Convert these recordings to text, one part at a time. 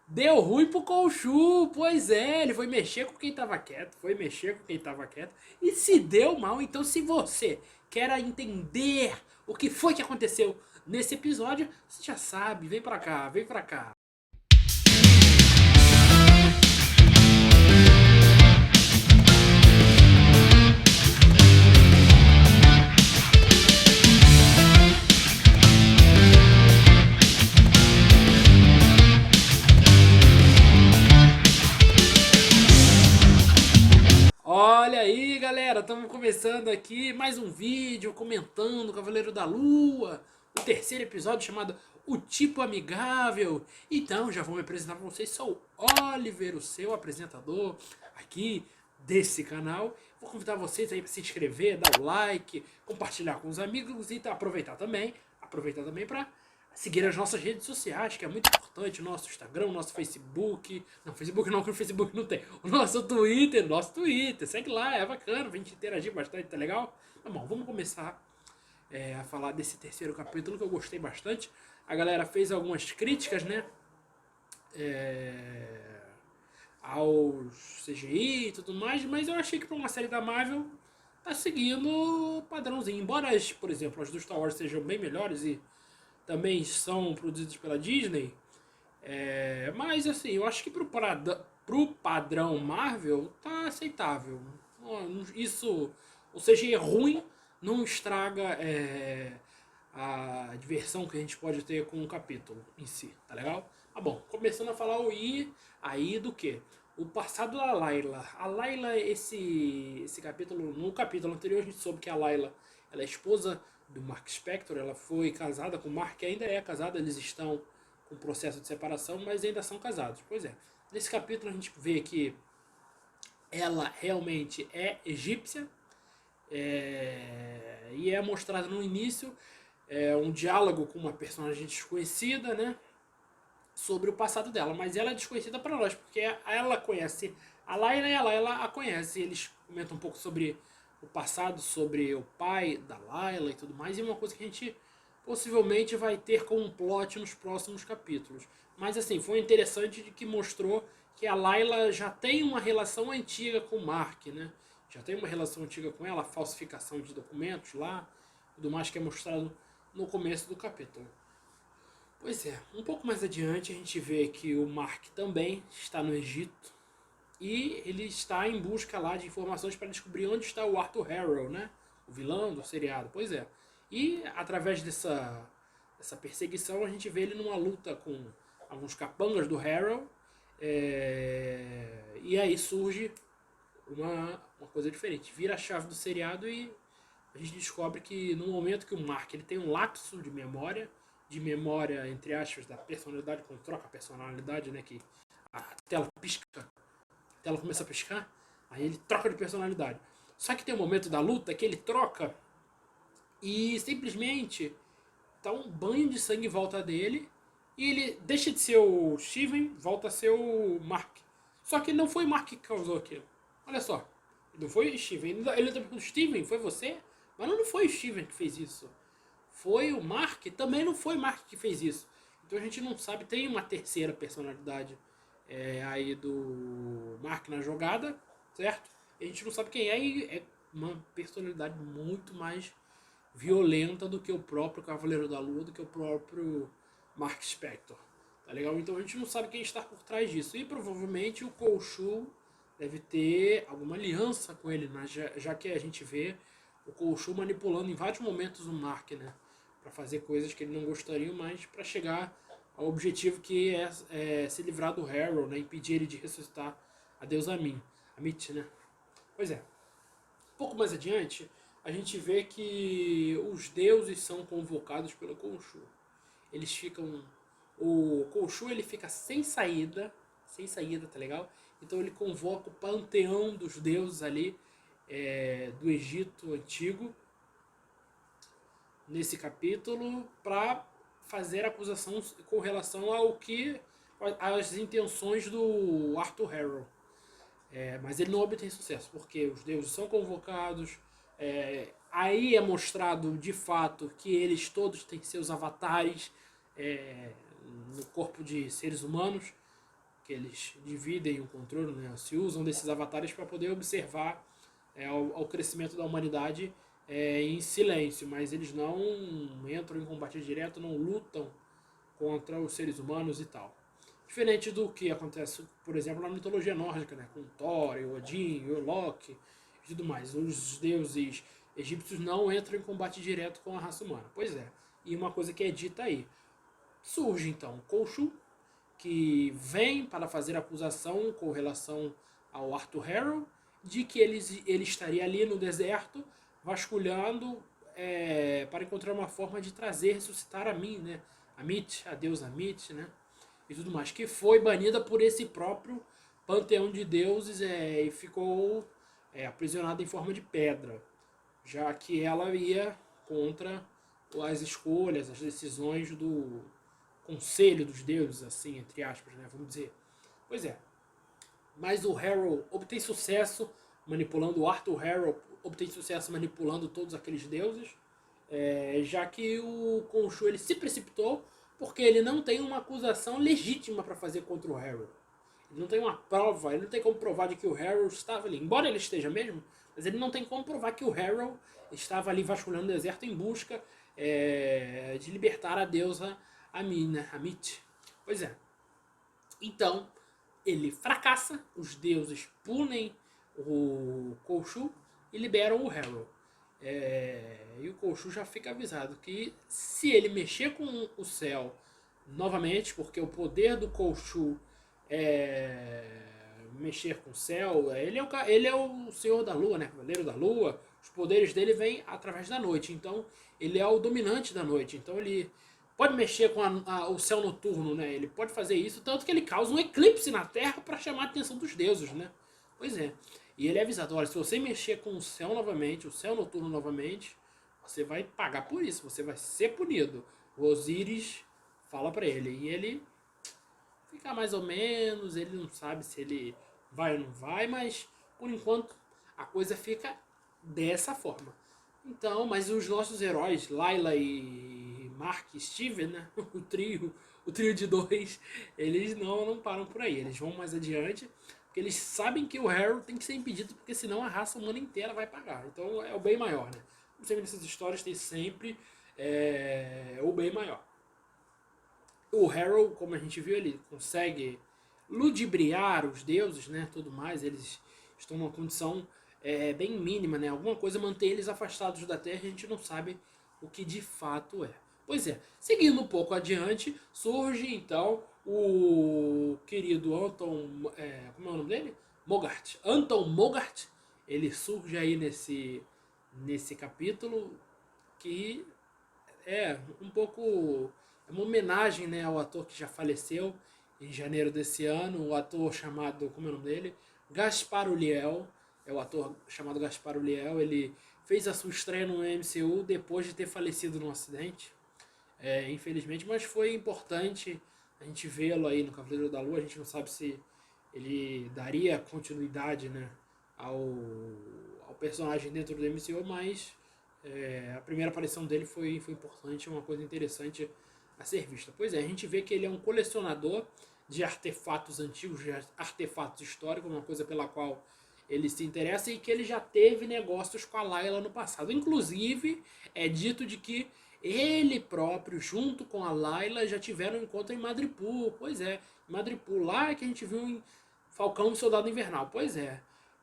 Deu ruim pro Khonshu, pois é, ele foi mexer com quem tava quieto, e se deu mal. Então, se você quer entender o que foi que aconteceu nesse episódio, você já sabe, vem pra cá, vem pra cá. Olha aí, galera, estamos começando aqui mais um vídeo comentando o Cavaleiro da Lua, o terceiro episódio chamado O Tipo Amigável. Então, já vou me apresentar para vocês, sou o Oliver, o seu apresentador aqui desse canal. Vou convidar vocês aí para se inscrever, dar o like, compartilhar com os amigos e aproveitar também para seguir as nossas redes sociais, que é muito importante, o nosso Instagram, o nosso Facebook. Não, Facebook não, porque o Facebook não tem. O nosso Twitter. Segue lá, é bacana, a gente interagir bastante, tá legal? Tá bom, vamos começar a falar desse terceiro capítulo que eu gostei bastante. A galera fez algumas críticas, né? É, aos CGI e tudo mais, mas eu achei que para uma série da Marvel tá seguindo o padrãozinho. Embora, por exemplo, as do Star Wars sejam bem melhores e também são produzidos pela Disney. Mas assim, eu acho que pro padrão Marvel tá aceitável. Isso, ou seja, é ruim, não estraga a diversão que a gente pode ter com o capítulo em si, tá legal? Ah, bom, começando a falar aí do que? O passado da Layla. A Layla, esse capítulo, no capítulo anterior a gente soube que a Layla ela é esposa do Mark Spector, ela foi casada com o Mark, ainda é casada, eles estão com processo de separação, mas ainda são casados. Pois é. Nesse capítulo a gente vê que ela realmente é egípcia, e é mostrado no início um diálogo com uma personagem desconhecida, né? Sobre o passado dela, mas ela é desconhecida para nós, porque ela conhece a Layla e a Layla a conhece. Eles comentam um pouco sobre o passado, sobre o pai da Layla e tudo mais, e uma coisa que a gente possivelmente vai ter como um plot nos próximos capítulos. Mas assim, foi interessante de que mostrou que a Layla já tem uma relação antiga com o Mark, né? Já tem uma relação antiga com ela, a falsificação de documentos lá, tudo mais que é mostrado no começo do capítulo. Pois é, um pouco mais adiante a gente vê que o Mark também está no Egito e ele está em busca lá de informações para descobrir onde está o Arthur Harrow, né? O vilão do seriado. Pois é. E através dessa perseguição a gente vê ele numa luta com alguns capangas do Harrow. E aí surge uma coisa diferente. Vira a chave do seriado e a gente descobre que no momento que o Mark ele tem um lapso de memória, entre aspas, da personalidade, quando troca a personalidade, né? Que a tela pisca, a tela começa a piscar, aí ele troca de personalidade. Só que tem um momento da luta que ele troca e simplesmente dá um banho de sangue em volta dele e ele deixa de ser o Steven, volta a ser o Mark. Só que não foi o Mark que causou aquilo. Olha só. Não foi o Steven. Ele tá perguntando, Steven, foi você? Mas não foi o Steven que fez isso. Foi o Mark? Também não foi o Mark que fez isso. Então a gente não sabe, tem uma terceira personalidade aí do Mark na jogada, certo? A gente não sabe quem é e é uma personalidade muito mais violenta do que o próprio Cavaleiro da Lua, do que o próprio Mark Spector. Tá legal? Então a gente não sabe quem está por trás disso. E provavelmente o Khonshu deve ter alguma aliança com ele, né? já que a gente vê o Khonshu manipulando em vários momentos o Mark, né? Para fazer coisas que ele não gostaria, mas para chegar ao objetivo que é se livrar do Harrow, né? Impedir ele de ressuscitar a deusa Amit, né? Pois é. Um pouco mais adiante, a gente vê que os deuses são convocados pelo Khonshu. Eles ficam... O Khonshu ele fica sem saída, tá legal? Então ele convoca o panteão dos deuses ali do Egito Antigo nesse capítulo para fazer acusação com relação ao que as intenções do Arthur Harrow. Mas ele não obtém sucesso, porque os deuses são convocados, aí é mostrado de fato que eles todos têm seus avatares no corpo de seres humanos, que eles dividem o controle, né? Se usam desses avatares para poder observar ao crescimento da humanidade em silêncio, mas eles não entram em combate direto, não lutam contra os seres humanos e tal. Diferente do que acontece, por exemplo, na mitologia nórdica, né? Com Thor, Odin, Loki e tudo mais. Os deuses egípcios não entram em combate direto com a raça humana. Pois é. E uma coisa que é dita aí. Surge então Khonshu, que vem para fazer acusação com relação ao Arthur Harrow, de que ele estaria ali no deserto, vasculhando para encontrar uma forma de trazer, ressuscitar a mim, né? Amit, a deusa Amit, né? E tudo mais, que foi banida por esse próprio panteão de deuses e ficou aprisionada em forma de pedra, já que ela ia contra as escolhas, as decisões do conselho dos deuses, assim, entre aspas, né? Vamos dizer. Pois é. Mas o Harrow obtém sucesso manipulando, o Arthur Harrow obtém sucesso manipulando todos aqueles deuses, já que o Khonshu ele se precipitou porque ele não tem uma acusação legítima para fazer contra o Harrow. Ele não tem uma prova, ele não tem como provar de que o Harrow estava ali. Embora ele esteja mesmo, mas ele não tem como provar que o Harrow estava ali vasculhando o deserto em busca de libertar a deusa Amit. Pois é. Então, ele fracassa, os deuses punem o Khonshu e liberam o Harrow. E o Khonshu já fica avisado que se ele mexer com o céu novamente, porque o poder do Khonshu mexer com o céu, ele é o Senhor da Lua, né? Cavaleiro da Lua. Os poderes dele vêm através da noite, então ele é o dominante da noite. Então ele pode mexer com o céu noturno, né? Ele pode fazer isso, tanto que ele causa um eclipse na Terra para chamar a atenção dos deuses, né? Pois é. E ele é avisado, olha, se você mexer com o céu novamente, o céu noturno novamente, você vai pagar por isso, você vai ser punido. O Osíris fala para ele, e ele fica mais ou menos, ele não sabe se ele vai ou não vai, mas por enquanto a coisa fica dessa forma. Então, mas os nossos heróis, Layla e Mark e Steven, né? O trio de dois, eles não param por aí. Eles vão mais adiante, porque eles sabem que o Harrow tem que ser impedido, porque senão a raça humana inteira vai pagar. Então é o bem maior, né? Como sempre nessas histórias tem sempre o bem maior. O Harrow, como a gente viu, ele consegue ludibriar os deuses, né? Tudo mais, eles estão numa condição bem mínima, né? Alguma coisa mantém eles afastados da Terra e a gente não sabe o que de fato é. Pois é, seguindo um pouco adiante, surge então o querido Anton, como é o nome dele? Mogart. Anton Mogart, ele surge aí nesse capítulo que é um pouco uma homenagem, né, ao ator que já faleceu em janeiro desse ano, o ator chamado, como é o nome dele? Gaspar Ulliel, é o ator chamado Gaspar Ulliel, ele fez a sua estreia no MCU depois de ter falecido num acidente, infelizmente, mas foi importante a gente vê-lo aí no Cavaleiro da Lua, a gente não sabe se ele daria continuidade, né, ao personagem dentro do MCU, mas a primeira aparição dele foi importante, uma coisa interessante a ser vista. Pois é, a gente vê que ele é um colecionador de artefatos antigos, de artefatos históricos, uma coisa pela qual ele se interessa e que ele já teve negócios com a Layla no passado. Inclusive, é dito de que ele próprio, junto com a Layla, já tiveram um encontro em Madripoor. Pois é, em Madripoor, lá que a gente viu em Falcão e Soldado Invernal. Pois é.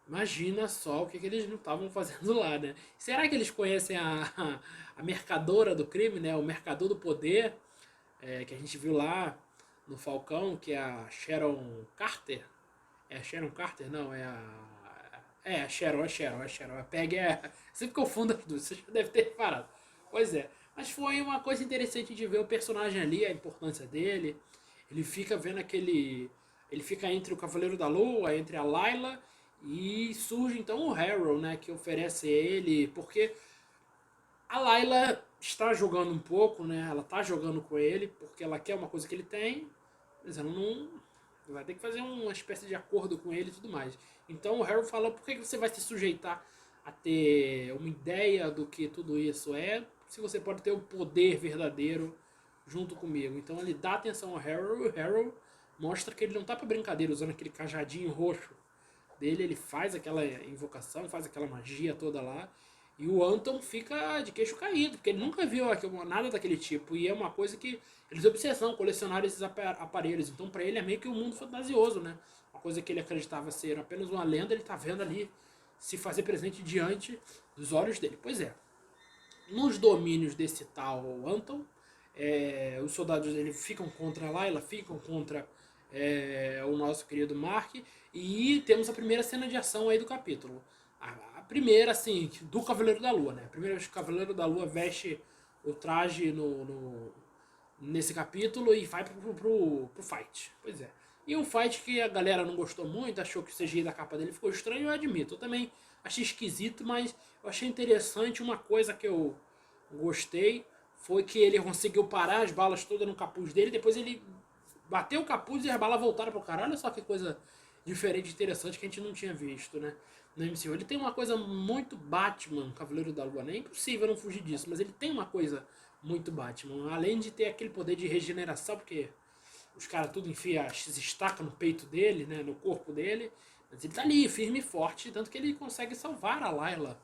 Imagina só o que eles não estavam fazendo lá, né? Será que eles conhecem a mercadora do crime, né? O mercador do poder, que a gente viu lá no Falcão, que é a Sharon Carter? É a Sharon Carter? Não, é a... É a Sharon. A Peg sempre confundo as duas, você já deve ter reparado. Pois é. Mas foi uma coisa interessante de ver o personagem ali, a importância dele. Ele fica vendo aquele... Ele fica entre o Cavaleiro da Lua, entre a Layla, e surge então o Harrow, né, que oferece ele, porque a Layla está jogando um pouco, né, ela está jogando com ele, porque ela quer uma coisa que ele tem, mas ela não vai ter que fazer uma espécie de acordo com ele e tudo mais. Então o Harrow fala, por que você vai se sujeitar a ter uma ideia do que tudo isso é, se você pode ter o poder verdadeiro junto comigo. Então ele dá atenção ao Harrow, e o Harrow mostra que ele não tá pra brincadeira usando aquele cajadinho roxo dele, ele faz aquela invocação, faz aquela magia toda lá, e o Anton fica de queixo caído, porque ele nunca viu nada daquele tipo, e é uma coisa que eles obsessão, colecionar esses aparelhos, então pra ele é meio que um mundo fantasioso, né? Uma coisa que ele acreditava ser apenas uma lenda, ele tá vendo ali se fazer presente diante dos olhos dele. Pois é, nos domínios desse tal Anton, os soldados dele ficam contra a Layla, ficam contra o nosso querido Mark, e temos a primeira cena de ação aí do capítulo. A primeira, assim, do Cavaleiro da Lua, né? A primeira vez que o Cavaleiro da Lua veste o traje nesse capítulo e vai pro fight. Pois é. E um fight que a galera não gostou muito, achou que o CGI da capa dele ficou estranho, eu admito. Eu também achei esquisito, mas eu achei interessante. Uma coisa que eu gostei foi que ele conseguiu parar as balas todas no capuz dele, depois ele bateu o capuz e as balas voltaram pro cara. Olha só que coisa diferente e interessante que a gente não tinha visto, né? No MCU. Ele tem uma coisa muito Batman, Cavaleiro da Lua, né? É impossível não fugir disso, mas ele tem uma coisa muito Batman. Além de ter aquele poder de regeneração, porque os caras tudo enfia, se estaca no peito dele, né? No corpo dele. Mas ele tá ali, firme e forte, tanto que ele consegue salvar a Layla.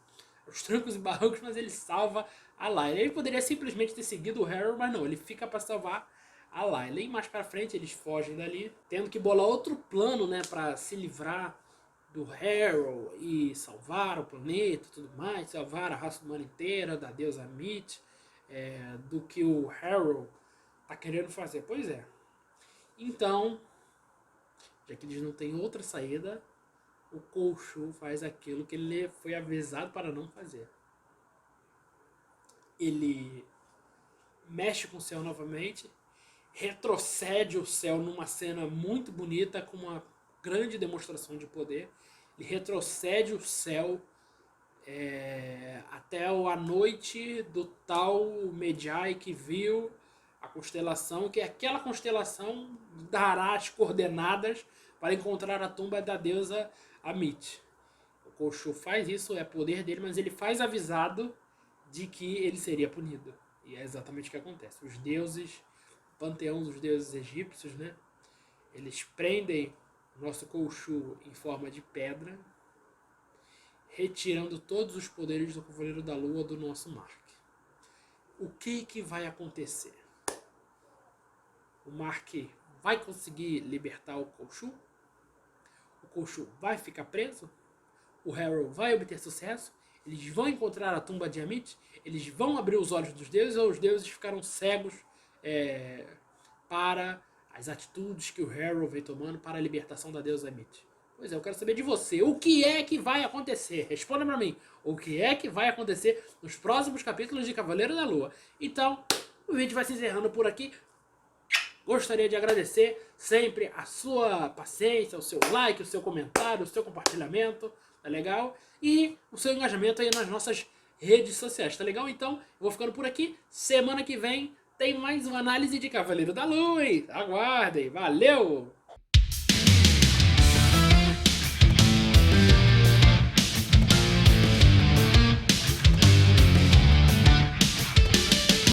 Os trancos e barrancos, mas ele salva a Layla. Ele poderia simplesmente ter seguido o Harrow, mas não, ele fica para salvar a Layla. E mais pra frente eles fogem dali, tendo que bolar outro plano, né, pra se livrar do Harrow e salvar o planeta e tudo mais, salvar a raça humana inteira, da deusa Myth, do que o Harrow tá querendo fazer. Pois é. Então, já que eles não têm outra saída, o Khonshu faz aquilo que ele foi avisado para não fazer. Ele mexe com o céu novamente, retrocede o céu numa cena muito bonita, com uma grande demonstração de poder. Ele retrocede o céu até a noite do tal Medjay que viu a constelação, que aquela constelação dará as coordenadas para encontrar a tumba da deusa Amit. O Khonshu faz isso, é poder dele, mas ele faz avisado de que ele seria punido. E é exatamente o que acontece. Os deuses, o panteão dos deuses egípcios, né? Eles prendem o nosso Khonshu em forma de pedra, retirando todos os poderes do Cavaleiro da Lua do nosso Mark. O que vai acontecer? O Mark vai conseguir libertar o Khonshu? O Khonshu vai ficar preso? O Harrow vai obter sucesso? Eles vão encontrar a tumba de Amit? Eles vão abrir os olhos dos deuses, ou os deuses ficaram cegos para as atitudes que o Harrow vem tomando para a libertação da deusa Amit? Pois é, eu quero saber de você. O que é que vai acontecer? Responda pra mim. O que é que vai acontecer nos próximos capítulos de Cavaleiro da Lua? Então, o vídeo vai se encerrando por aqui. Gostaria de agradecer sempre a sua paciência, o seu like, o seu comentário, o seu compartilhamento, tá legal? E o seu engajamento aí nas nossas redes sociais, tá legal? Então, eu vou ficando por aqui. Semana que vem tem mais uma análise de Cavaleiro da Lua. Aguardem. Valeu!